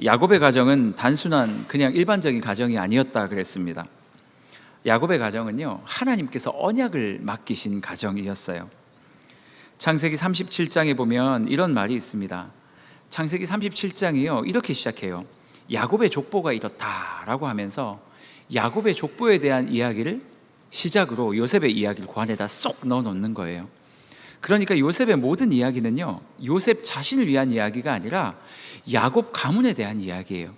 야곱의 가정은 단순한 그냥 일반적인 가정이 아니었다 그랬습니다. 야곱의 가정은요, 하나님께서 언약을 맡기신 가정이었어요. 창세기 37장에 보면 이런 말이 있습니다. 창세기 37장이요, 이렇게 시작해요. 야곱의 족보가 이렇다라고 하면서 야곱의 족보에 대한 이야기를 시작으로 요셉의 이야기를 그 안에다 쏙 넣어 놓는 거예요. 그러니까 요셉의 모든 이야기는요, 요셉 자신을 위한 이야기가 아니라 야곱 가문에 대한 이야기예요.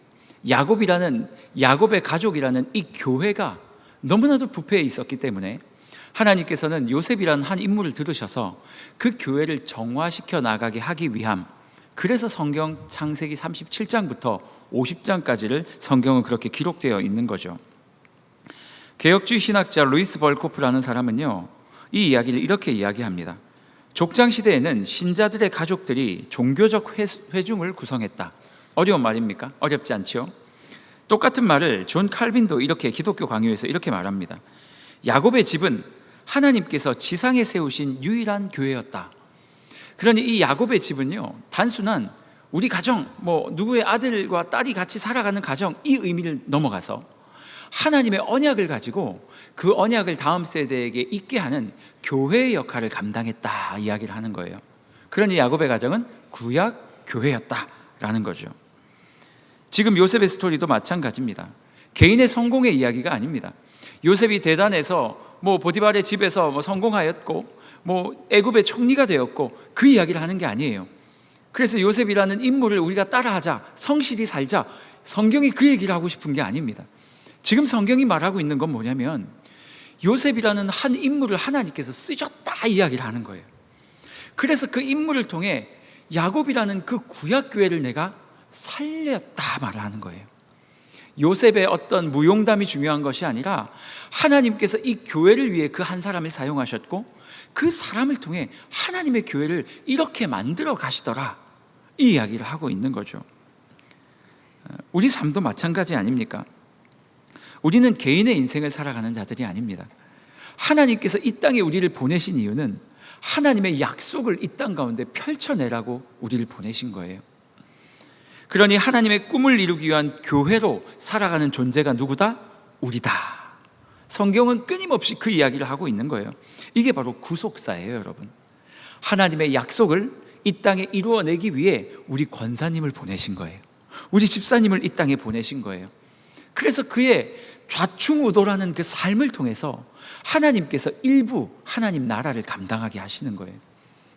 야곱의 가족이라는 이 교회가 너무나도 부패해 있었기 때문에 하나님께서는 요셉이라는 한 인물을 들으셔서 그 교회를 정화시켜 나가게 하기 위함, 그래서 성경 창세기 37장부터 50장까지를 성경은 그렇게 기록되어 있는 거죠. 개혁주의 신학자 루이스 벌코프라는 사람은요, 이 이야기를 이렇게 이야기합니다. 족장 시대에는 신자들의 가족들이 종교적 회중을 구성했다. 어려운 말입니까? 어렵지 않죠? 똑같은 말을 존 칼빈도 이렇게 기독교 강요에서 이렇게 말합니다. 야곱의 집은 하나님께서 지상에 세우신 유일한 교회였다. 그러니 이 야곱의 집은요, 단순한 우리 가정, 누구의 아들과 딸이 같이 살아가는 가정, 이 의미를 넘어가서 하나님의 언약을 가지고 그 언약을 다음 세대에게 있게 하는 교회의 역할을 감당했다 이야기를 하는 거예요. 그러니 야곱의 가정은 구약 교회였다라는 거죠. 지금 요셉의 스토리도 마찬가지입니다. 개인의 성공의 이야기가 아닙니다. 요셉이 대단해서 보디발의 집에서 성공하였고 애굽의 총리가 되었고 그 이야기를 하는 게 아니에요. 그래서 요셉이라는 인물을 우리가 따라하자, 성실히 살자, 성경이 그 얘기를 하고 싶은 게 아닙니다. 지금 성경이 말하고 있는 건 뭐냐면 요셉이라는 한 인물을 하나님께서 쓰셨다 이야기를 하는 거예요. 그래서 그 인물을 통해 야곱이라는 그 구약교회를 내가 살렸다 말을 하는 거예요. 요셉의 어떤 무용담이 중요한 것이 아니라 하나님께서 이 교회를 위해 그 한 사람을 사용하셨고 그 사람을 통해 하나님의 교회를 이렇게 만들어 가시더라, 이 이야기를 하고 있는 거죠. 우리 삶도 마찬가지 아닙니까? 우리는 개인의 인생을 살아가는 자들이 아닙니다. 하나님께서 이 땅에 우리를 보내신 이유는 하나님의 약속을 이 땅 가운데 펼쳐내라고 우리를 보내신 거예요. 그러니 하나님의 꿈을 이루기 위한 교회로 살아가는 존재가 누구다? 우리다. 성경은 끊임없이 그 이야기를 하고 있는 거예요. 이게 바로 구속사예요, 여러분. 하나님의 약속을 이 땅에 이루어내기 위해 우리 권사님을 보내신 거예요. 우리 집사님을 이 땅에 보내신 거예요. 그래서 그의 좌충우돌하는 그 삶을 통해서 하나님께서 일부 하나님 나라를 감당하게 하시는 거예요.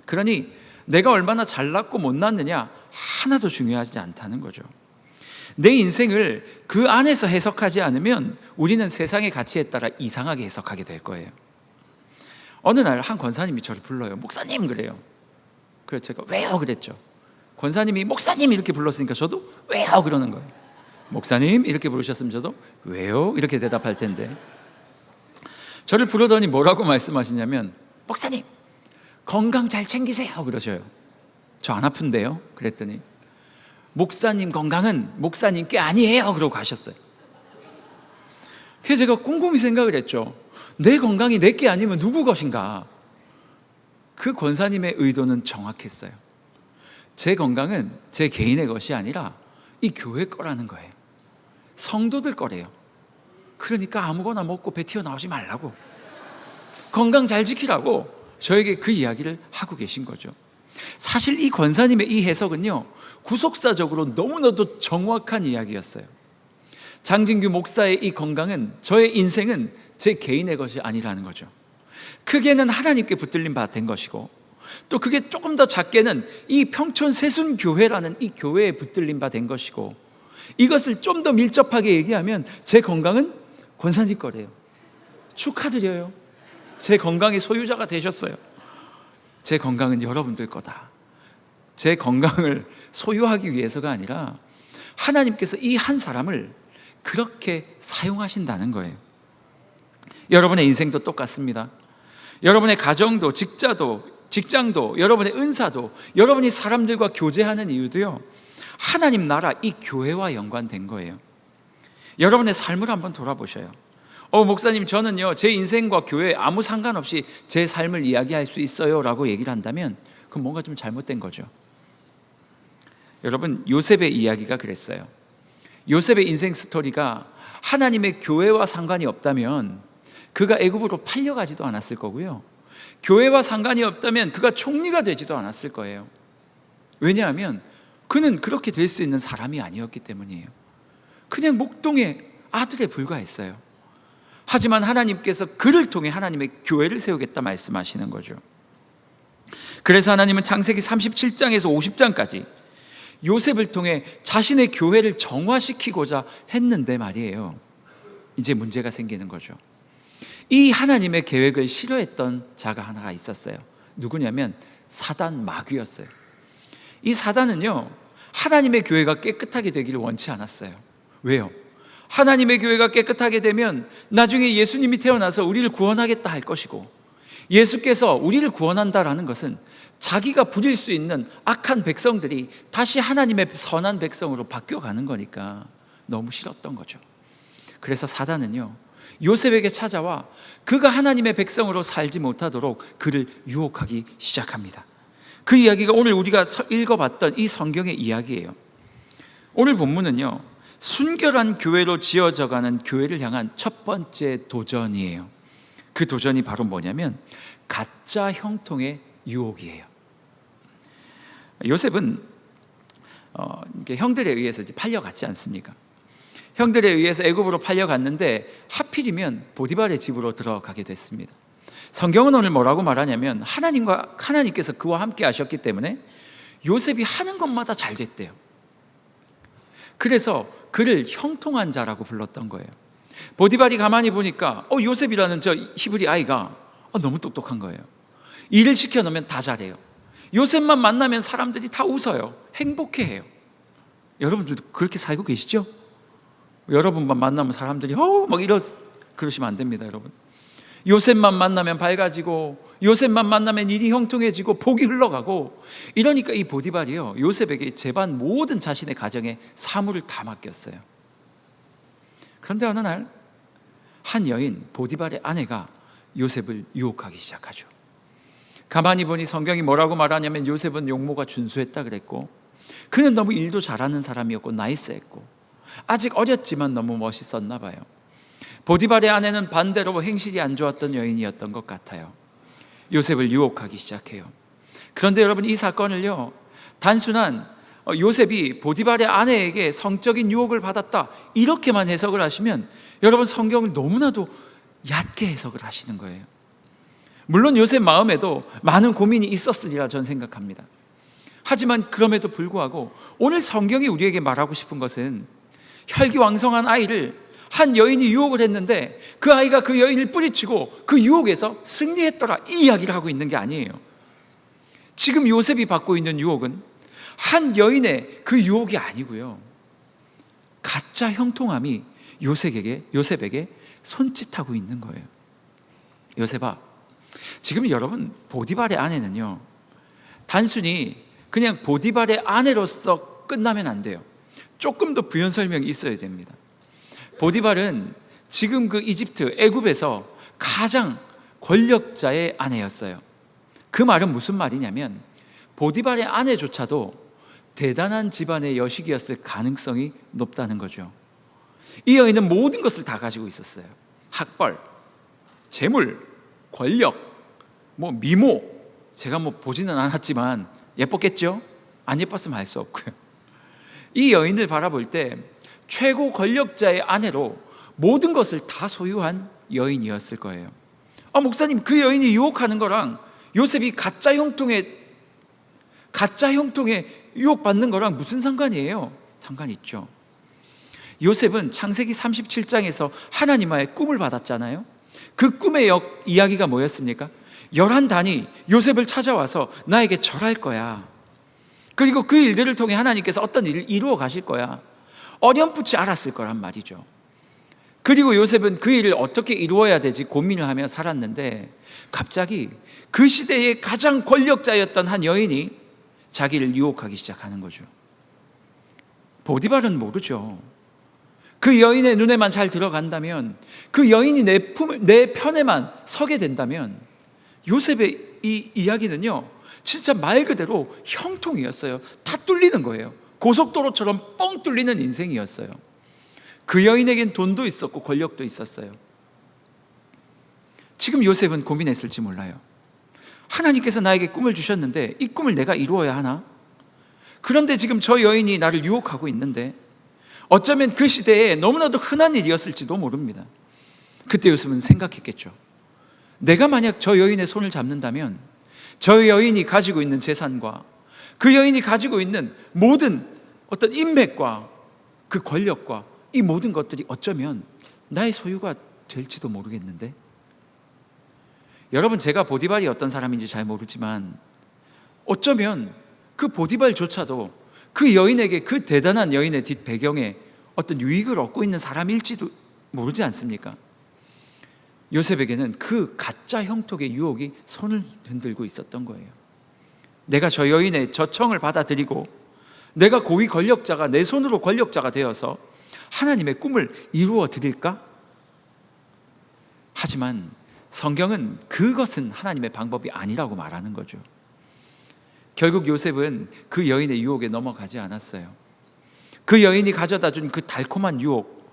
그러니 내가 얼마나 잘났고 못났느냐 하나도 중요하지 않다는 거죠. 내 인생을 그 안에서 해석하지 않으면 우리는 세상의 가치에 따라 이상하게 해석하게 될 거예요. 어느 날 한 권사님이 저를 불러요. 목사님 그래요. 그래서 제가 왜요 그랬죠. 권사님이 목사님 이렇게 불렀으니까 저도 왜요 그러는 거예요. 목사님 이렇게 부르셨으면 저도 왜요 이렇게 대답할 텐데, 저를 부르더니 뭐라고 말씀하시냐면 목사님 건강 잘 챙기세요 그러셔요. 저 안 아픈데요? 그랬더니 목사님 건강은 목사님께 아니에요 그러고 가셨어요. 그래서 제가 곰곰이 생각을 했죠. 내 건강이 내게 아니면 누구 것인가? 그 권사님의 의도는 정확했어요. 제 건강은 제 개인의 것이 아니라 이 교회 거라는 거예요. 성도들 거래요. 그러니까 아무거나 먹고 배 튀어나오지 말라고, 건강 잘 지키라고 저에게 그 이야기를 하고 계신 거죠. 사실 이 권사님의 이 해석은요, 구속사적으로 너무나도 정확한 이야기였어요. 장진규 목사의 이 건강은, 저의 인생은 제 개인의 것이 아니라는 거죠. 크게는 하나님께 붙들린 바 된 것이고, 또 그게 조금 더 작게는 이 평촌 세순교회라는 이 교회에 붙들린 바 된 것이고, 이것을 좀 더 밀접하게 얘기하면 제 건강은 권사님 거래요. 축하드려요. 제 건강의 소유자가 되셨어요. 제 건강은 여러분들 거다. 제 건강을 소유하기 위해서가 아니라 하나님께서 이 한 사람을 그렇게 사용하신다는 거예요. 여러분의 인생도 똑같습니다. 여러분의 가정도, 직장도, 여러분의 은사도, 여러분이 사람들과 교제하는 이유도요, 하나님 나라 이 교회와 연관된 거예요. 여러분의 삶을 한번 돌아보셔요. 목사님 저는요 제 인생과 교회 아무 상관없이 제 삶을 이야기할 수 있어요 라고 얘기를 한다면 그건 뭔가 좀 잘못된 거죠. 여러분, 요셉의 이야기가 그랬어요. 요셉의 인생 스토리가 하나님의 교회와 상관이 없다면 그가 애굽으로 팔려가지도 않았을 거고요, 교회와 상관이 없다면 그가 총리가 되지도 않았을 거예요. 왜냐하면 그는 그렇게 될 수 있는 사람이 아니었기 때문이에요. 그냥 목동의 아들에 불과했어요. 하지만 하나님께서 그를 통해 하나님의 교회를 세우겠다 말씀하시는 거죠. 그래서 하나님은 창세기 37장에서 50장까지 요셉을 통해 자신의 교회를 정화시키고자 했는데 말이에요, 이제 문제가 생기는 거죠. 이 하나님의 계획을 싫어했던 자가 하나가 있었어요. 누구냐면 사단, 마귀였어요. 이 사단은요, 하나님의 교회가 깨끗하게 되기를 원치 않았어요. 왜요? 하나님의 교회가 깨끗하게 되면 나중에 예수님이 태어나서 우리를 구원하겠다 할 것이고, 예수께서 우리를 구원한다라는 것은 자기가 부릴 수 있는 악한 백성들이 다시 하나님의 선한 백성으로 바뀌어가는 거니까 너무 싫었던 거죠. 그래서 사단은요, 요셉에게 찾아와 그가 하나님의 백성으로 살지 못하도록 그를 유혹하기 시작합니다. 그 이야기가 오늘 우리가 읽어봤던 이 성경의 이야기예요. 오늘 본문은요, 순결한 교회로 지어져가는 교회를 향한 첫 번째 도전이에요. 그 도전이 바로 뭐냐면 가짜 형통의 유혹이에요. 요셉은 형들에 의해서 이제 팔려갔지 않습니까? 형들에 의해서 애굽으로 팔려갔는데 하필이면 보디발의 집으로 들어가게 됐습니다. 성경은 오늘 뭐라고 말하냐면 하나님께서 그와 함께 하셨기 때문에 요셉이 하는 것마다 잘 됐대요. 그래서 그를 형통한 자라고 불렀던 거예요. 보디발이 가만히 보니까 요셉이라는 저 히브리 아이가 너무 똑똑한 거예요. 일을 시켜놓으면 다 잘해요. 요셉만 만나면 사람들이 다 웃어요. 행복해해요. 여러분들도 그렇게 살고 계시죠? 여러분만 만나면 사람들이 그러시면 안 됩니다, 여러분. 요셉만 만나면 밝아지고, 요셉만 만나면 일이 형통해지고, 복이 흘러가고, 이러니까 이 보디발이요, 요셉에게 제반 모든 자신의 가정에 사물을 다 맡겼어요. 그런데 어느 날 한 여인, 보디발의 아내가 요셉을 유혹하기 시작하죠. 가만히 보니 성경이 뭐라고 말하냐면 요셉은 용모가 준수했다 그랬고, 그는 너무 일도 잘하는 사람이었고 나이스했고 아직 어렸지만 너무 멋있었나 봐요. 보디발의 아내는 반대로 행실이 안 좋았던 여인이었던 것 같아요. 요셉을 유혹하기 시작해요. 그런데 여러분, 이 사건을요, 단순한 요셉이 보디발의 아내에게 성적인 유혹을 받았다 이렇게만 해석을 하시면 여러분, 성경을 너무나도 얕게 해석을 하시는 거예요. 물론 요셉 마음에도 많은 고민이 있었으리라 저는 생각합니다. 하지만 그럼에도 불구하고 오늘 성경이 우리에게 말하고 싶은 것은 혈기왕성한 아이를 한 여인이 유혹을 했는데 그 아이가 그 여인을 뿌리치고 그 유혹에서 승리했더라, 이 이야기를 하고 있는 게 아니에요. 지금 요셉이 받고 있는 유혹은 한 여인의 그 유혹이 아니고요, 가짜 형통함이 요셉에게 손짓하고 있는 거예요. 요셉아, 지금 여러분, 보디발의 아내는요, 단순히 그냥 보디발의 아내로서 끝나면 안 돼요. 조금 더 부연 설명이 있어야 됩니다. 보디발은 지금 그 애굽에서 가장 권력자의 아내였어요. 그 말은 무슨 말이냐면 보디발의 아내조차도 대단한 집안의 여식이었을 가능성이 높다는 거죠. 이 여인은 모든 것을 다 가지고 있었어요. 학벌, 재물, 권력, 미모, 제가 보지는 않았지만 예뻤겠죠? 안 예뻤으면 알 수 없고요. 이 여인을 바라볼 때 최고 권력자의 아내로 모든 것을 다 소유한 여인이었을 거예요. 목사님, 그 여인이 유혹하는 거랑 요셉이 가짜 형통에 유혹받는 거랑 무슨 상관이에요? 상관이 있죠. 요셉은 창세기 37장에서 하나님의 꿈을 받았잖아요. 그 꿈의 이야기가 뭐였습니까? 11단이 요셉을 찾아와서 나에게 절할 거야. 그리고 그 일들을 통해 하나님께서 어떤 일을 이루어 가실 거야. 어렴풋이 알았을 거란 말이죠. 그리고 요셉은 그 일을 어떻게 이루어야 되지 고민을 하며 살았는데 갑자기 그 시대의 가장 권력자였던 한 여인이 자기를 유혹하기 시작하는 거죠. 보디발은 모르죠. 그 여인의 눈에만 잘 들어간다면, 그 여인이 내 편에만 서게 된다면 요셉의 이 이야기는요, 진짜 말 그대로 형통이었어요. 다 뚫리는 거예요. 고속도로처럼 뻥 뚫리는 인생이었어요. 그 여인에겐 돈도 있었고 권력도 있었어요. 지금 요셉은 고민했을지 몰라요. 하나님께서 나에게 꿈을 주셨는데 이 꿈을 내가 이루어야 하나? 그런데 지금 저 여인이 나를 유혹하고 있는데 어쩌면 그 시대에 너무나도 흔한 일이었을지도 모릅니다. 그때 요셉은 생각했겠죠. 내가 만약 저 여인의 손을 잡는다면 저 여인이 가지고 있는 재산과 그 여인이 가지고 있는 모든 어떤 인맥과 그 권력과 이 모든 것들이 어쩌면 나의 소유가 될지도 모르겠는데. 여러분, 제가 보디발이 어떤 사람인지 잘 모르지만 어쩌면 그 보디발조차도 그 여인에게, 그 대단한 여인의 뒷배경에 어떤 유익을 얻고 있는 사람일지도 모르지 않습니까? 요셉에게는 그 가짜 형통의 유혹이 손을 흔들고 있었던 거예요. 내가 저 여인의 저청을 받아들이고 내가 고위 권력자가 내 손으로 권력자가 되어서 하나님의 꿈을 이루어 드릴까? 하지만 성경은 그것은 하나님의 방법이 아니라고 말하는 거죠. 결국 요셉은 그 여인의 유혹에 넘어가지 않았어요. 그 여인이 가져다 준 그 달콤한 유혹,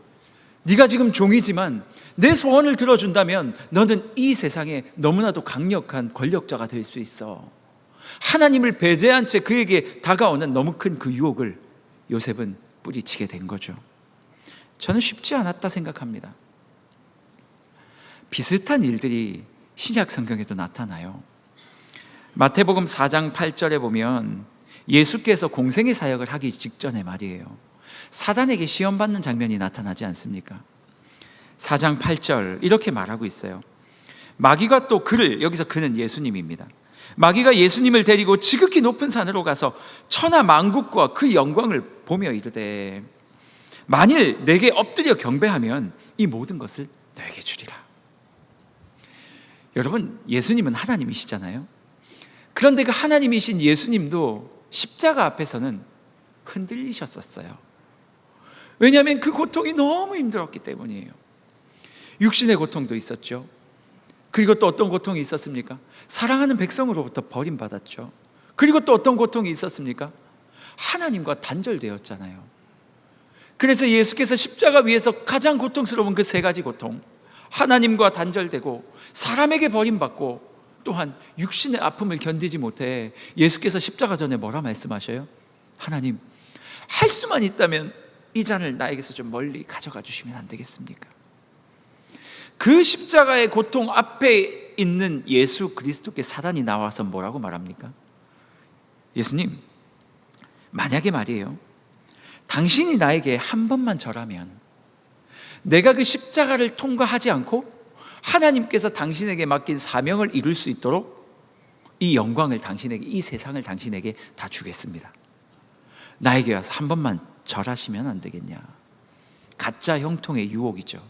네가 지금 종이지만 내 소원을 들어준다면 너는 이 세상에 너무나도 강력한 권력자가 될 수 있어. 하나님을 배제한 채 그에게 다가오는 너무 큰 그 유혹을 요셉은 뿌리치게 된 거죠. 저는 쉽지 않았다 생각합니다. 비슷한 일들이 신약 성경에도 나타나요. 마태복음 4장 8절에 보면 예수께서 공생의 사역을 하기 직전에 말이에요, 사단에게 시험받는 장면이 나타나지 않습니까? 4장 8절 이렇게 말하고 있어요. 마귀가 또 그를, 여기서 그는 예수님입니다. 마귀가 예수님을 데리고 지극히 높은 산으로 가서 천하 만국과 그 영광을 보며 이르되 만일 내게 엎드려 경배하면 이 모든 것을 너에게 주리라. 여러분, 예수님은 하나님이시잖아요. 그런데 그 하나님이신 예수님도 십자가 앞에서는 흔들리셨었어요. 왜냐하면 그 고통이 너무 힘들었기 때문이에요. 육신의 고통도 있었죠. 그리고 또 어떤 고통이 있었습니까? 사랑하는 백성으로부터 버림받았죠. 그리고 또 어떤 고통이 있었습니까? 하나님과 단절되었잖아요. 그래서 예수께서 십자가 위에서 가장 고통스러운 그 세 가지 고통, 하나님과 단절되고 사람에게 버림받고 또한 육신의 아픔을 견디지 못해 예수께서 십자가 전에 뭐라 말씀하셔요? 하나님, 할 수만 있다면 이 잔을 나에게서 좀 멀리 가져가 주시면 안 되겠습니까? 그 십자가의 고통 앞에 있는 예수 그리스도께 사단이 나와서 뭐라고 말합니까? 예수님, 만약에 말이에요, 당신이 나에게 한 번만 절하면 내가 그 십자가를 통과하지 않고 하나님께서 당신에게 맡긴 사명을 이룰 수 있도록 이 영광을 당신에게, 이 세상을 당신에게 다 주겠습니다. 나에게 와서 한 번만 절하시면 안 되겠냐? 가짜 형통의 유혹이죠.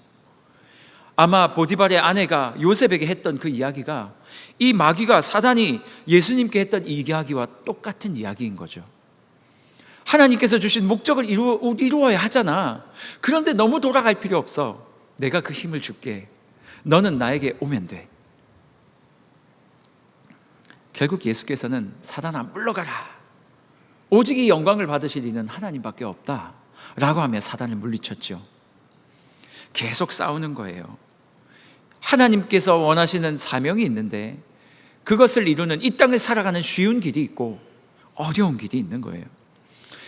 아마 보디발의 아내가 요셉에게 했던 그 이야기가 이 마귀가, 사단이 예수님께 했던 이 이야기와 똑같은 이야기인 거죠. 하나님께서 주신 목적을 이루어야 하잖아. 그런데 너무 돌아갈 필요 없어. 내가 그 힘을 줄게. 너는 나에게 오면 돼. 결국 예수께서는 사단아 물러가라. 오직 이 영광을 받으실 이는 하나님밖에 없다 라고 하며 사단을 물리쳤죠. 계속 싸우는 거예요. 하나님께서 원하시는 사명이 있는데 그것을 이루는 이 땅을 살아가는 쉬운 길이 있고 어려운 길이 있는 거예요.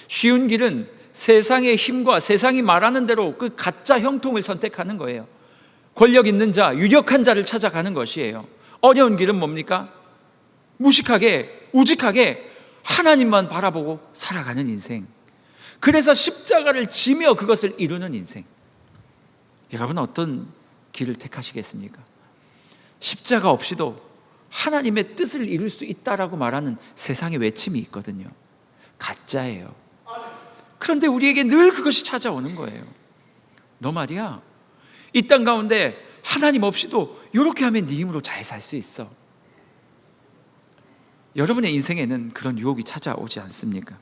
쉬운 길은 세상의 힘과 세상이 말하는 대로 그 가짜 형통을 선택하는 거예요. 권력 있는 자, 유력한 자를 찾아가는 것이에요. 어려운 길은 뭡니까? 무식하게, 우직하게 하나님만 바라보고 살아가는 인생. 그래서 십자가를 지며 그것을 이루는 인생. 여러분, 어떤 길을 택하시겠습니까? 십자가 없이도 하나님의 뜻을 이룰 수 있다라고 말하는 세상의 외침이 있거든요. 가짜예요. 그런데 우리에게 늘 그것이 찾아오는 거예요. 너 말이야, 이 땅 가운데 하나님 없이도 이렇게 하면 네 힘으로 잘 살 수 있어. 여러분의 인생에는 그런 유혹이 찾아오지 않습니까?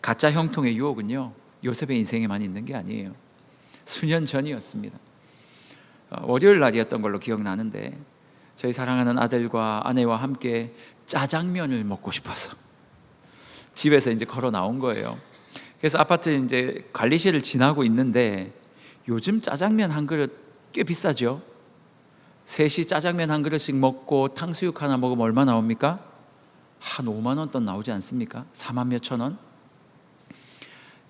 가짜 형통의 유혹은요, 요셉의 인생에만 있는 게 아니에요. 수년 전이었습니다. 월요일 날이었던 걸로 기억나는데 저희 사랑하는 아들과 아내와 함께 짜장면을 먹고 싶어서 집에서 이제 걸어 나온 거예요. 그래서 아파트 이제 관리실을 지나고 있는데 요즘 짜장면 한 그릇 꽤 비싸죠. 셋이 짜장면 한 그릇씩 먹고 탕수육 하나 먹으면 얼마 나옵니까? 한 5만 원 돈 나오지 않습니까? 4만 몇천 원?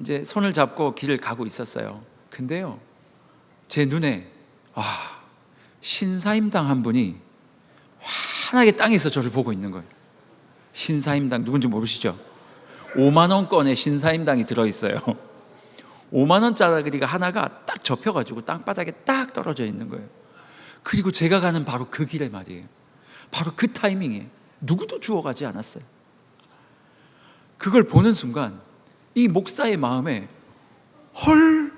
이제 손을 잡고 길을 가고 있었어요. 근데요, 제 눈에 신사임당 한 분이 환하게 땅에서 저를 보고 있는 거예요. 신사임당 누군지 모르시죠? 5만 원권의 신사임당이 들어있어요. 5만 원짜리가 하나가 딱 접혀가지고 땅바닥에 딱 떨어져 있는 거예요. 그리고 제가 가는 바로 그 길에 말이에요. 바로 그 타이밍에 누구도 주워가지 않았어요. 그걸 보는 순간 이 목사의 마음에 헐,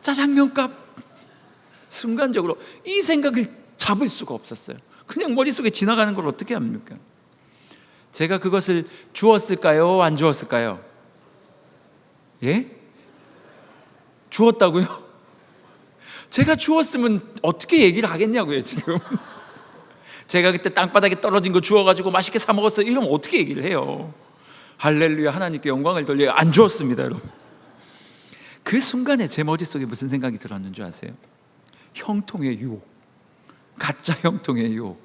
짜장면값, 순간적으로 이 생각을 잡을 수가 없었어요. 그냥 머릿속에 지나가는 걸 어떻게 합니까? 제가 그것을 주었을까요? 안 주었을까요? 예? 주었다고요? 제가 주었으면 어떻게 얘기를 하겠냐고요, 지금. 제가 그때 땅바닥에 떨어진 거 주워가지고 맛있게 사 먹었어요, 이러면 어떻게 얘기를 해요? 할렐루야, 하나님께 영광을 돌려요. 안 주었습니다, 여러분. 그 순간에 제 머릿속에 무슨 생각이 들었는 줄 아세요? 형통의 유혹, 가짜 형통의 유혹.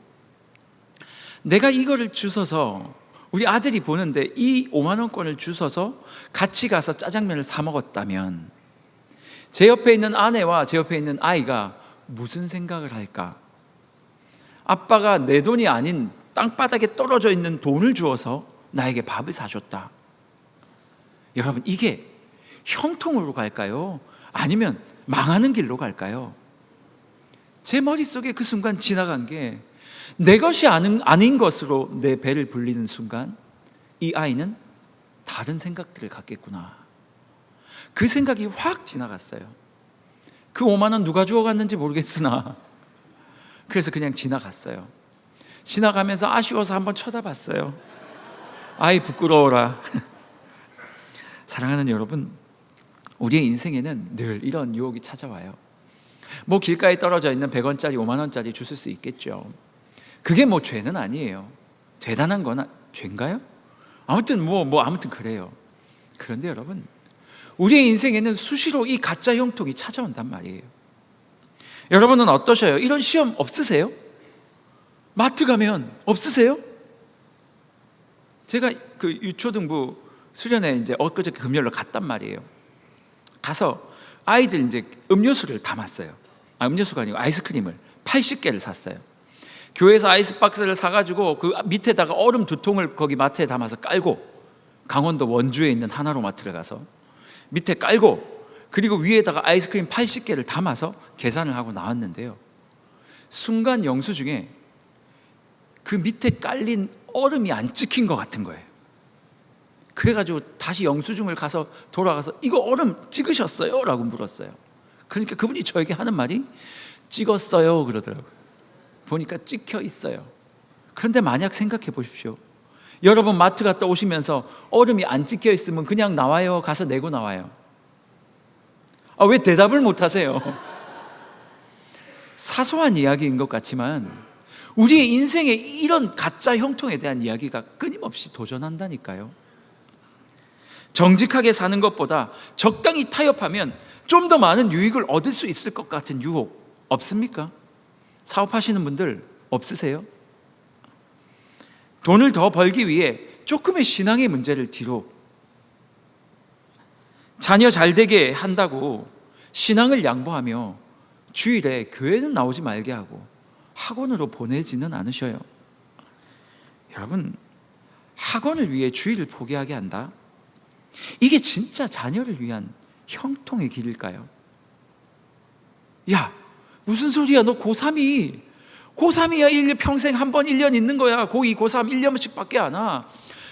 내가 이거를 주워서 우리 아들이 보는데 이 5만 원권을 주워서 같이 가서 짜장면을 사 먹었다면 제 옆에 있는 아내와 제 옆에 있는 아이가 무슨 생각을 할까? 아빠가 내 돈이 아닌 땅바닥에 떨어져 있는 돈을 주어서 나에게 밥을 사줬다. 여러분, 이게 형통으로 갈까요? 아니면 망하는 길로 갈까요? 제 머릿속에 그 순간 지나간 게 내 것이 아닌 것으로 내 배를 불리는 순간 이 아이는 다른 생각들을 갖겠구나. 그 생각이 확 지나갔어요. 그 5만 원 누가 주워갔는지 모르겠으나 그래서 그냥 지나갔어요. 지나가면서 아쉬워서 한번 쳐다봤어요. 아이 부끄러워라. 사랑하는 여러분, 우리의 인생에는 늘 이런 유혹이 찾아와요. 뭐 길가에 떨어져 있는 100원짜리 5만 원짜리 주실 수 있겠죠. 그게 뭐 죄는 아니에요. 대단한 건 죄인가요? 아무튼 아무튼 그래요. 그런데 여러분, 우리의 인생에는 수시로 이 가짜 형통이 찾아온단 말이에요. 여러분은 어떠셔요? 이런 시험 없으세요? 마트 가면 없으세요? 제가 그 유초등부 수련회 이제 엊그저께 금요일로 갔단 말이에요. 가서 아이들 이제 음료수를 담았어요. 음료수가 아니고 아이스크림을 80개를 샀어요. 교회에서 아이스박스를 사가지고 그 밑에다가 얼음 2통을 거기 마트에 담아서 깔고, 강원도 원주에 있는 하나로마트를 가서 밑에 깔고, 그리고 위에다가 아이스크림 80개를 담아서 계산을 하고 나왔는데요, 순간 영수증에 그 밑에 깔린 얼음이 안 찍힌 것 같은 거예요. 그래가지고 다시 영수증을 가서 돌아가서 이거 얼음 찍으셨어요? 라고 물었어요. 그러니까 그분이 저에게 하는 말이 찍었어요 그러더라고요. 보니까 찍혀 있어요. 그런데 만약 생각해 보십시오. 여러분 마트 갔다 오시면서 얼음이 안 찍혀 있으면 그냥 나와요? 가서 내고 나와요? 왜 대답을 못 하세요? 사소한 이야기인 것 같지만 우리의 인생에 이런 가짜 형통에 대한 이야기가 끊임없이 도전한다니까요. 정직하게 사는 것보다 적당히 타협하면 좀 더 많은 유익을 얻을 수 있을 것 같은 유혹 없습니까? 사업하시는 분들 없으세요? 돈을 더 벌기 위해 조금의 신앙의 문제를 뒤로, 자녀 잘 되게 한다고 신앙을 양보하며 주일에 교회는 나오지 말게 하고 학원으로 보내지는 않으셔요. 여러분, 학원을 위해 주일을 포기하게 한다? 이게 진짜 자녀를 위한 형통의 길일까요? 야, 무슨 소리야? 너 고3이야. 1년 평생 한 번 1년 있는 거야. 고2, 고3 1년씩 밖에 안 와.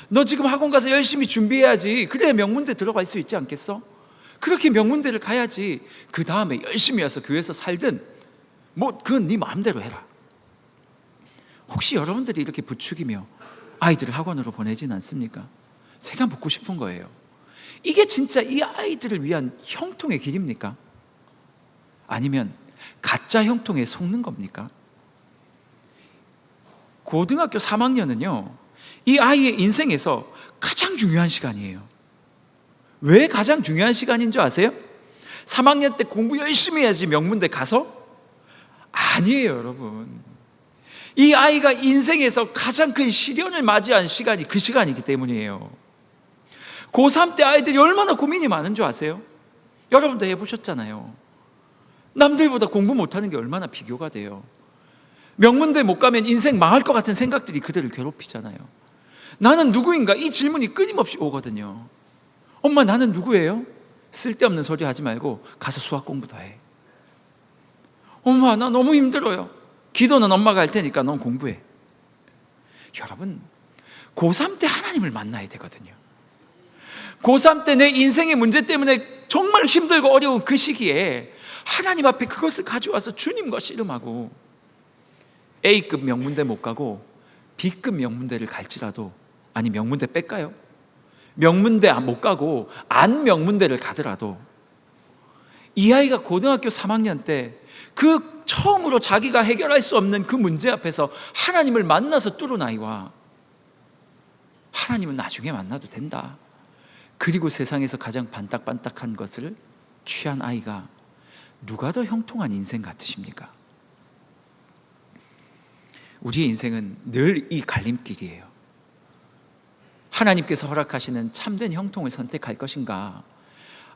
너 지금 학원 가서 열심히 준비해야지. 그래야 명문대 들어갈 수 있지 않겠어? 그렇게 명문대를 가야지. 그 다음에 열심히 와서 교회에서 살든 그건 네 마음대로 해라. 혹시 여러분들이 이렇게 부추기며 아이들을 학원으로 보내진 않습니까? 제가 묻고 싶은 거예요. 이게 진짜 이 아이들을 위한 형통의 길입니까? 아니면 가짜 형통에 속는 겁니까? 고등학교 3학년은요, 이 아이의 인생에서 가장 중요한 시간이에요. 왜 가장 중요한 시간인 줄 아세요? 3학년 때 공부 열심히 해야지 명문대 가서? 아니에요, 여러분. 이 아이가 인생에서 가장 큰 시련을 맞이한 시간이 그 시간이기 때문이에요. 고3 때 아이들이 얼마나 고민이 많은 줄 아세요? 여러분도 해보셨잖아요. 남들보다 공부 못하는 게 얼마나 비교가 돼요. 명문대 못 가면 인생 망할 것 같은 생각들이 그들을 괴롭히잖아요. 나는 누구인가? 이 질문이 끊임없이 오거든요. 엄마, 나는 누구예요? 쓸데없는 소리 하지 말고 가서 수학 공부 더 해. 엄마, 나 너무 힘들어요. 기도는 엄마가 할 테니까 넌 공부해. 여러분, 고3 때 하나님을 만나야 되거든요. 고3 때 내 인생의 문제 때문에 정말 힘들고 어려운 그 시기에 하나님 앞에 그것을 가져와서 주님과 씨름하고, A급 명문대 못 가고 B급 명문대를 갈지라도, 아니 명문대 뺄까요? 명문대 못 가고 안 명문대를 가더라도, 이 아이가 고등학교 3학년 때 그 처음으로 자기가 해결할 수 없는 그 문제 앞에서 하나님을 만나서 뚫은 아이와, 하나님은 나중에 만나도 된다, 그리고 세상에서 가장 반딱반딱한 것을 취한 아이가 누가 더 형통한 인생 같으십니까? 우리의 인생은 늘 이 갈림길이에요. 하나님께서 허락하시는 참된 형통을 선택할 것인가,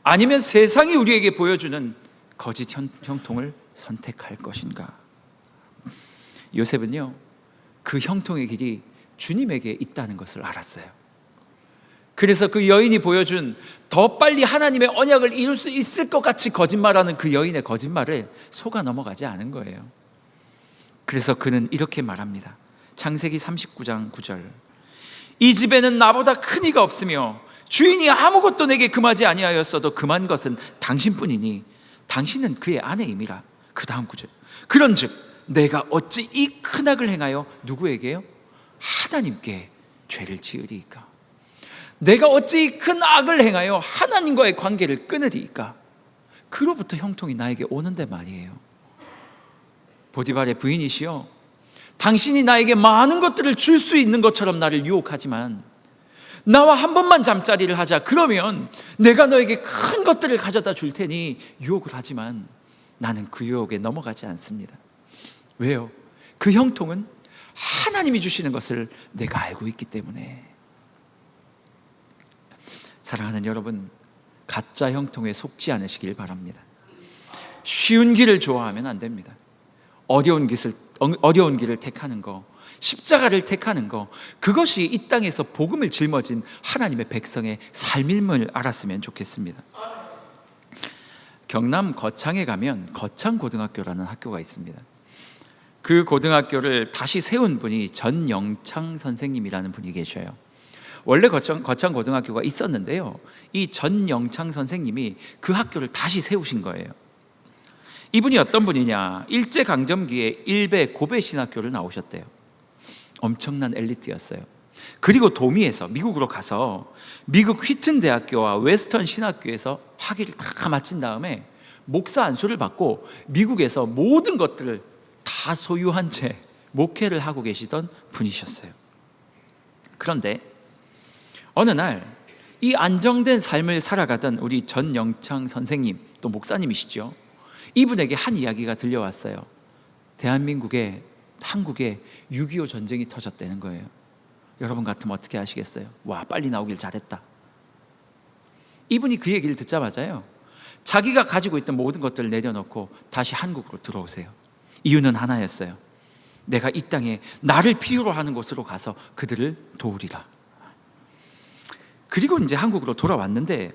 아니면 세상이 우리에게 보여주는 거짓 형통을 선택할 것인가. 요셉은요, 그 형통의 길이 주님에게 있다는 것을 알았어요. 그래서 그 여인이 보여준 더 빨리 하나님의 언약을 이룰 수 있을 것 같이 거짓말하는 그 여인의 거짓말에 속아 넘어가지 않은 거예요. 그래서 그는 이렇게 말합니다. 창세기 39장 9절. 이 집에는 나보다 큰 이가 없으며 주인이 아무것도 내게 금하지 아니하였어도 금한 것은 당신뿐이니 당신은 그의 아내임이라. 그 다음 구절. 그런즉 내가 어찌 이 큰 악을 행하여 누구에게요? 하나님께 죄를 지으리이까? 내가 어찌 이 큰 악을 행하여 하나님과의 관계를 끊으리이까? 그로부터 형통이 나에게 오는데 말이에요. 보디발의 부인이시여, 당신이 나에게 많은 것들을 줄 수 있는 것처럼 나를 유혹하지만 나와 한 번만 잠자리를 하자, 그러면 내가 너에게 큰 것들을 가져다 줄 테니 유혹을 하지만 나는 그 유혹에 넘어가지 않습니다. 왜요? 그 형통은 하나님이 주시는 것을 내가 알고 있기 때문에. 사랑하는 여러분, 가짜 형통에 속지 않으시길 바랍니다. 쉬운 길을 좋아하면 안 됩니다. 어려운 길을 택하는 거, 십자가를 택하는 거, 그것이 이 땅에서 복음을 짊어진 하나님의 백성의 삶임을 알았으면 좋겠습니다. 경남 거창에 가면 거창고등학교라는 학교가 있습니다. 그 고등학교를 다시 세운 분이 전영창 선생님이라는 분이 계셔요. 원래 거창고등학교가 있었는데요, 이 전영창 선생님이 그 학교를 다시 세우신 거예요. 이분이 어떤 분이냐, 일제강점기에 일베 고베 신학교를 나오셨대요. 엄청난 엘리트였어요. 그리고 도미에서 미국으로 가서 미국 휘튼 대학교와 웨스턴 신학교에서 학위를 다 마친 다음에 목사 안수를 받고 미국에서 모든 것들을 다 소유한 채 목회를 하고 계시던 분이셨어요. 그런데 어느 날 이 안정된 삶을 살아가던 우리 전영창 선생님, 또 목사님이시죠, 이분에게 한 이야기가 들려왔어요. 한국에 6.25 전쟁이 터졌다는 거예요. 여러분 같으면 어떻게 하시겠어요? 와, 빨리 나오길 잘했다. 이분이 그 얘기를 듣자마자요, 자기가 가지고 있던 모든 것들을 내려놓고 다시 한국으로 들어오세요. 이유는 하나였어요. 내가 이 땅에 나를 필요로 하는 곳으로 가서 그들을 도우리라. 그리고 이제 한국으로 돌아왔는데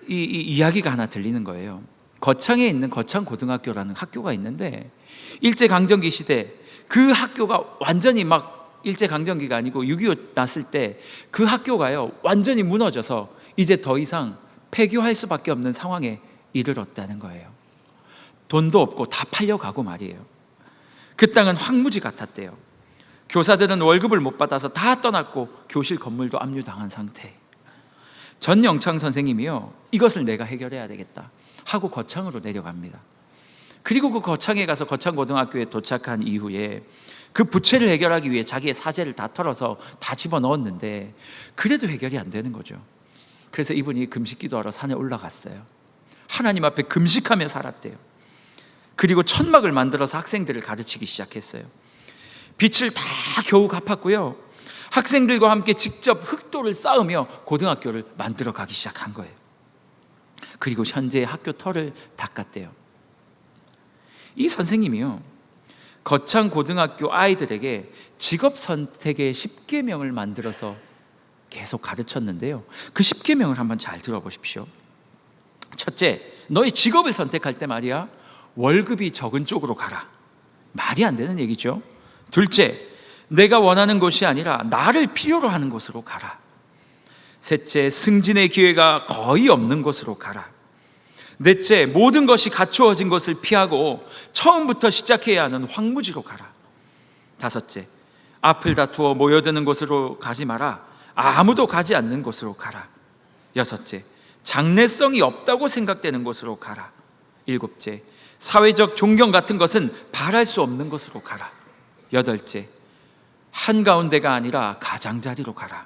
이 이야기가 하나 들리는 거예요. 거창에 있는 거창고등학교라는 학교가 있는데, 일제강점기 시대 그 학교가 완전히 막, 일제강점기가 아니고 6.25 났을 때 그 학교가요 완전히 무너져서 이제 더 이상 폐교할 수밖에 없는 상황에 이르렀다는 거예요. 돈도 없고 다 팔려가고 말이에요. 그 땅은 황무지 같았대요. 교사들은 월급을 못 받아서 다 떠났고 교실 건물도 압류당한 상태. 전영창 선생님이요, 이것을 내가 해결해야 되겠다 하고 거창으로 내려갑니다. 그리고 그 거창에 가서 거창고등학교에 도착한 이후에 그 부채를 해결하기 위해 자기의 사재를 다 털어서 다 집어넣었는데 그래도 해결이 안 되는 거죠. 그래서 이분이 금식기도하러 산에 올라갔어요. 하나님 앞에 금식하며 살았대요. 그리고 천막을 만들어서 학생들을 가르치기 시작했어요. 빚을 다 겨우 갚았고요. 학생들과 함께 직접 흙돌을 쌓으며 고등학교를 만들어 가기 시작한 거예요. 그리고 현재 학교 털을 닦았대요. 이 선생님이요, 거창 고등학교 아이들에게 직업 선택의 10계명을 만들어서 계속 가르쳤는데요. 그 10계명을 한번 잘 들어보십시오. 첫째, 너의 직업을 선택할 때 말이야, 월급이 적은 쪽으로 가라. 말이 안 되는 얘기죠. 둘째, 내가 원하는 곳이 아니라 나를 필요로 하는 곳으로 가라. 셋째, 승진의 기회가 거의 없는 곳으로 가라. 넷째, 모든 것이 갖추어진 것을 피하고 처음부터 시작해야 하는 황무지로 가라. 다섯째, 앞을 다투어 모여드는 곳으로 가지 마라. 아무도 가지 않는 곳으로 가라. 여섯째, 장래성이 없다고 생각되는 곳으로 가라. 일곱째, 사회적 존경 같은 것은 바랄 수 없는 곳으로 가라. 여덟째, 한가운데가 아니라 가장자리로 가라.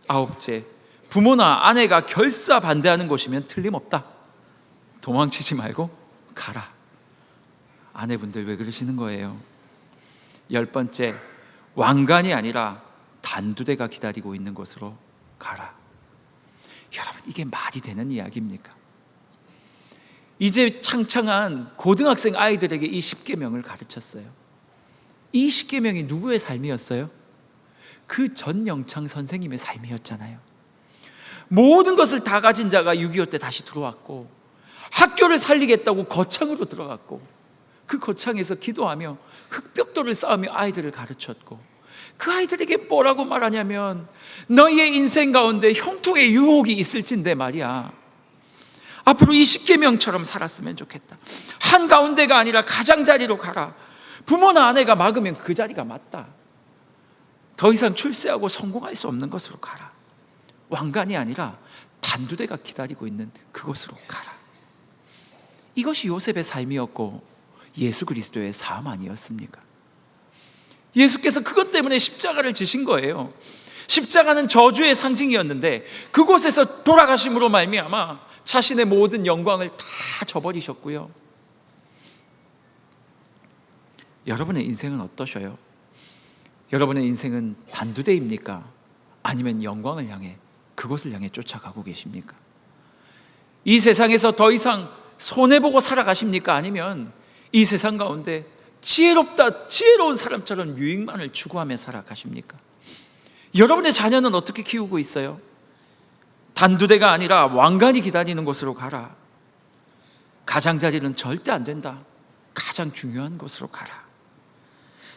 아홉째, 부모나 아내가 결사 반대하는 곳이면 틀림없다. 도망치지 말고 가라. 아내분들 왜 그러시는 거예요? 열 번째, 왕관이 아니라 단두대가 기다리고 있는 곳으로 가라. 여러분, 이게 말이 되는 이야기입니까? 이제 창창한 고등학생 아이들에게 이 10계명을 가르쳤어요. 이 10계명이 누구의 삶이었어요? 그 전영창 선생님의 삶이었잖아요. 모든 것을 다 가진 자가 6.25 때 다시 들어왔고, 학교를 살리겠다고 거창으로 들어갔고, 그 거창에서 기도하며 흙벽돌을 쌓으며 아이들을 가르쳤고, 그 아이들에게 뭐라고 말하냐면, 너희의 인생 가운데 형통의 유혹이 있을진데 말이야, 앞으로 이 10계명처럼 살았으면 좋겠다. 한가운데가 아니라 가장자리로 가라. 부모나 아내가 막으면 그 자리가 맞다. 더 이상 출세하고 성공할 수 없는 것으로 가라. 왕관이 아니라 단두대가 기다리고 있는 그곳으로 가라. 이것이 요셉의 삶이었고 예수 그리스도의 삶 아니었습니까? 예수께서 그것 때문에 십자가를 지신 거예요. 십자가는 저주의 상징이었는데 그곳에서 돌아가심으로 말미암아 자신의 모든 영광을 다 저버리셨고요. 여러분의 인생은 어떠셔요? 여러분의 인생은 단두대입니까? 아니면 영광을 향해, 그것을 향해 쫓아가고 계십니까? 이 세상에서 더 이상 손해보고 살아가십니까? 아니면 이 세상 가운데 지혜로운 사람처럼 유익만을 추구하며 살아가십니까? 여러분의 자녀는 어떻게 키우고 있어요? 단두대가 아니라 왕관이 기다리는 곳으로 가라. 가장자리는 절대 안 된다. 가장 중요한 곳으로 가라.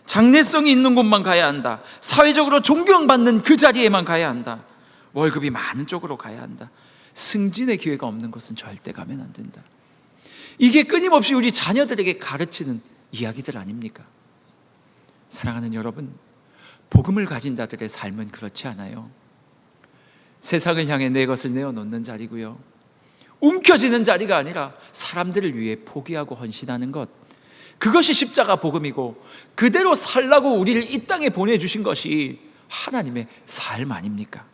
장래성이 있는 곳만 가야 한다. 사회적으로 존경받는 그 자리에만 가야 한다. 월급이 많은 쪽으로 가야 한다. 승진의 기회가 없는 곳은 절대 가면 안 된다. 이게 끊임없이 우리 자녀들에게 가르치는 이야기들 아닙니까? 사랑하는 여러분, 복음을 가진 자들의 삶은 그렇지 않아요. 세상을 향해 내 것을 내어놓는 자리고요, 움켜쥐는 자리가 아니라 사람들을 위해 포기하고 헌신하는 것, 그것이 십자가 복음이고 그대로 살라고 우리를 이 땅에 보내주신 것이 하나님의 삶 아닙니까?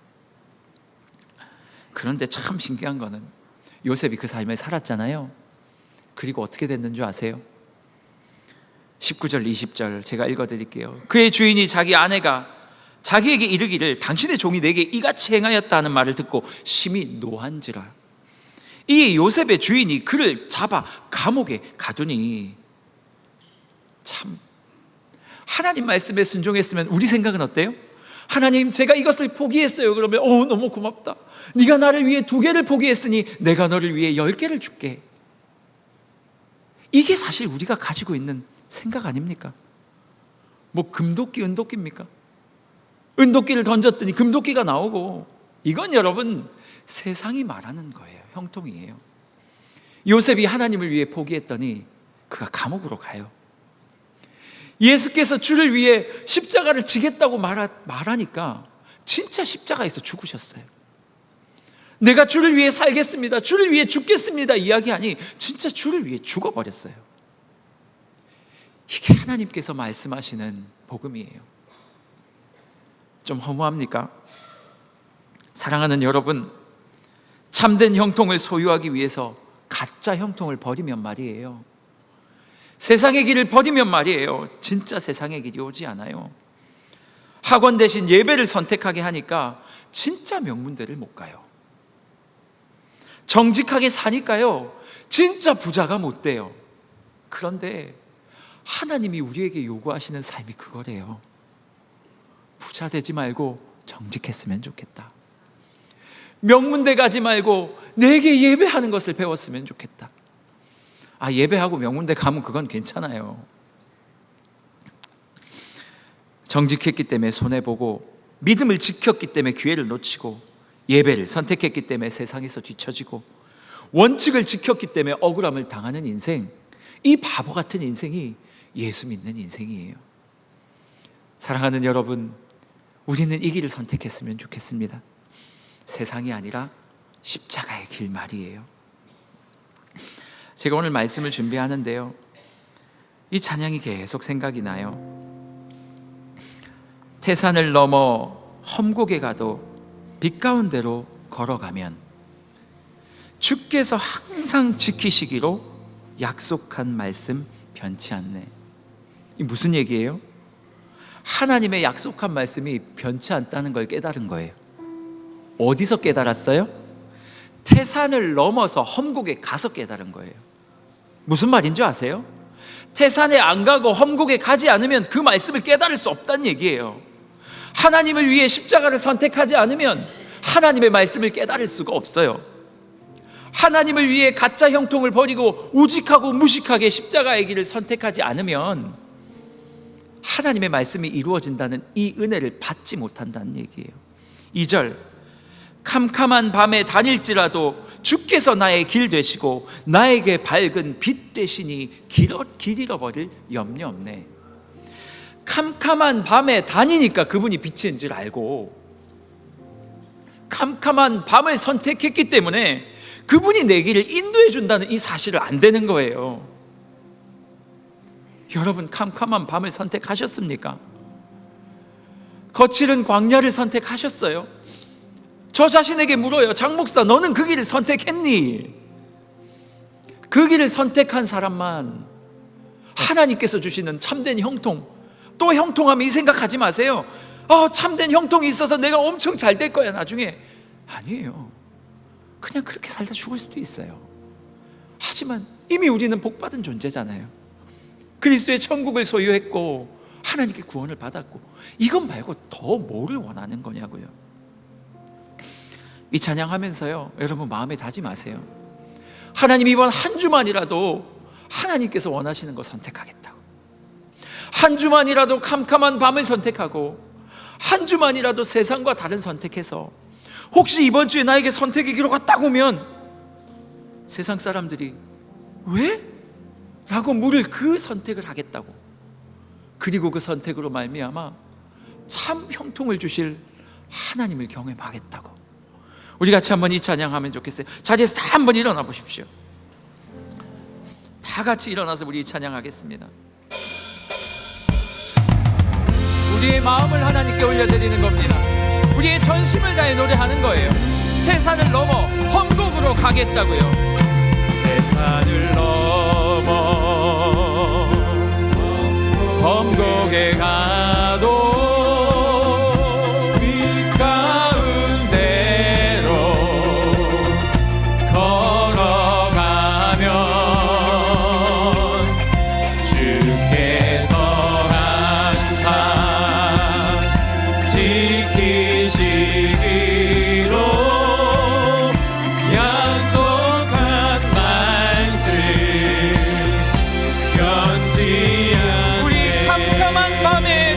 그런데 참 신기한 거는 요셉이 그 삶을 살았잖아요. 그리고 어떻게 됐는 줄 아세요? 19절 20절 제가 읽어드릴게요. 그의 주인이 자기 아내가 자기에게 이르기를 당신의 종이 내게 이같이 행하였다는 말을 듣고 심히 노한지라. 이 요셉의 주인이 그를 잡아 감옥에 가두니, 참, 하나님 말씀에 순종했으면 우리 생각은 어때요? 하나님, 제가 이것을 포기했어요. 그러면 너무 고맙다. 네가 나를 위해 2개를 포기했으니 내가 너를 위해 10개를 줄게. 이게 사실 우리가 가지고 있는 생각 아닙니까? 뭐 금도끼 은도끼입니까? 은도끼를 던졌더니 금도끼가 나오고, 이건 여러분 세상이 말하는 거예요. 형통이에요. 요셉이 하나님을 위해 포기했더니 그가 감옥으로 가요. 예수께서 주를 위해 십자가를 지겠다고 말하니까 진짜 십자가에서 죽으셨어요. 내가 주를 위해 살겠습니다, 주를 위해 죽겠습니다 이야기하니 진짜 주를 위해 죽어버렸어요. 하나님께서 말씀하시는 복음이에요. 좀 허무합니까? 사랑하는 여러분, 참된 형통을 소유하기 위해서 가짜 형통을 버리면 말이에요, 세상의 길을 버리면 말이에요, 진짜 세상의 길이 오지 않아요. 학원 대신 예배를 선택하게 하니까 진짜 명문대를 못 가요. 정직하게 사니까요, 진짜 부자가 못 돼요. 그런데 하나님이 우리에게 요구하시는 삶이 그거래요. 부자 되지 말고 정직했으면 좋겠다. 명문대 가지 말고 내게 예배하는 것을 배웠으면 좋겠다. 예배하고 명문대 가면 그건 괜찮아요. 정직했기 때문에 손해보고, 믿음을 지켰기 때문에 기회를 놓치고, 예배를 선택했기 때문에 세상에서 뒤처지고, 원칙을 지켰기 때문에 억울함을 당하는 인생, 이 바보 같은 인생이 예수 믿는 인생이에요. 사랑하는 여러분, 우리는 이 길을 선택했으면 좋겠습니다. 세상이 아니라 십자가의 길 말이에요. 제가 오늘 말씀을 준비하는데요, 이 찬양이 계속 생각이 나요. 태산을 넘어 험곡에 가도 빛 가운데로 걸어가면 주께서 항상 지키시기로 약속한 말씀 변치 않네. 이 무슨 얘기예요? 하나님의 약속한 말씀이 변치 않다는 걸 깨달은 거예요. 어디서 깨달았어요? 태산을 넘어서 험곡에 가서 깨달은 거예요. 무슨 말인 줄 아세요? 태산에 안 가고 험곡에 가지 않으면 그 말씀을 깨달을 수 없다는 얘기예요. 하나님을 위해 십자가를 선택하지 않으면 하나님의 말씀을 깨달을 수가 없어요. 하나님을 위해 가짜 형통을 버리고 우직하고 무식하게 십자가의 길을 선택하지 않으면 하나님의 말씀이 이루어진다는 이 은혜를 받지 못한다는 얘기예요. 2절, 캄캄한 밤에 다닐지라도 주께서 나의 길 되시고 나에게 밝은 빛 되시니 길 잃어버릴 염려 없네. 캄캄한 밤에 다니니까 그분이 빛인 줄 알고, 캄캄한 밤을 선택했기 때문에 그분이 내 길을 인도해 준다는 이 사실을 안 되는 거예요. 여러분, 캄캄한 밤을 선택하셨습니까? 거칠은 광야를 선택하셨어요? 저 자신에게 물어요. 장 목사, 너는 그 길을 선택했니? 그 길을 선택한 사람만 하나님께서 주시는 참된 형통, 또 형통하면 이 생각하지 마세요. 참된 형통이 있어서 내가 엄청 잘 될 거야 나중에. 아니에요. 그냥 그렇게 살다 죽을 수도 있어요. 하지만 이미 우리는 복받은 존재잖아요. 그리스도의 천국을 소유했고 하나님께 구원을 받았고, 이것 말고 더 뭐를 원하는 거냐고요. 이 찬양하면서요, 여러분 마음에 다짐하세요. 하나님, 이번 한 주만이라도 하나님께서 원하시는 거 선택하겠다고. 한 주만이라도 캄캄한 밤을 선택하고, 한 주만이라도 세상과 다른 선택해서, 혹시 이번 주에 나에게 선택의 기로가 딱 오면 세상 사람들이 왜? 라고 물을 그 선택을 하겠다고. 그리고 그 선택으로 말미암아 참 형통을 주실 하나님을 경험하겠다고. 우리 같이 한번 이 찬양하면 좋겠어요. 자리에서 다 한번 일어나 보십시오. 다 같이 일어나서 우리 이 찬양하겠습니다. 우리의 마음을 하나님께 올려드리는 겁니다. 우리의 전심을 다해 노래하는 거예요. 태산을 넘어 험곡으로 가겠다고요. 태산을 넘어 험곡에 가도 빛 가운데로 걸어가면 주께서 항상 지키시기로 약속한 말씀 변치 않게. 우리 캄캄한 밤에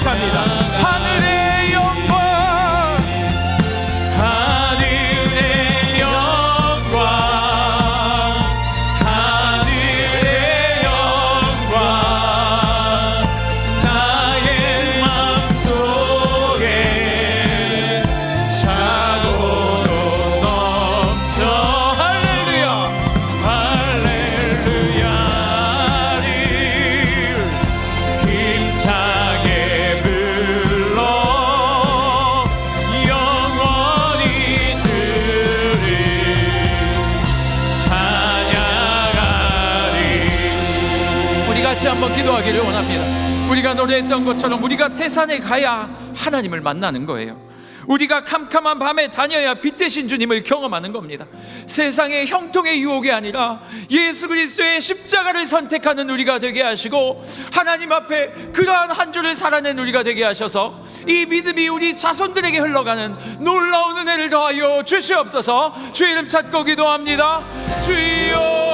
감사합니다. 하늘의 영광, 하늘의 영광, 하늘의 영광, 나의 마음속에 차고로 넘쳐. 할렐루야, 할렐루야를 힘차게 불러 영원히 주를 찬양하리. 우리 같이 한번 기도하기를 원합니다. 우리가 노래했던 것처럼 우리가 태산에 가야 하나님을 만나는 거예요. 우리가 캄캄한 밤에 다녀야 빛 되신 주님을 경험하는 겁니다. 세상의 형통의 유혹이 아니라 예수 그리스도의 십자가를 선택하는 우리가 되게 하시고, 하나님 앞에 그러한 한 주를 살아낸 우리가 되게 하셔서 이 믿음이 우리 자손들에게 흘러가는 놀라운 은혜를 더하여 주시옵소서. 주의 이름 찾고 기도합니다. 주여.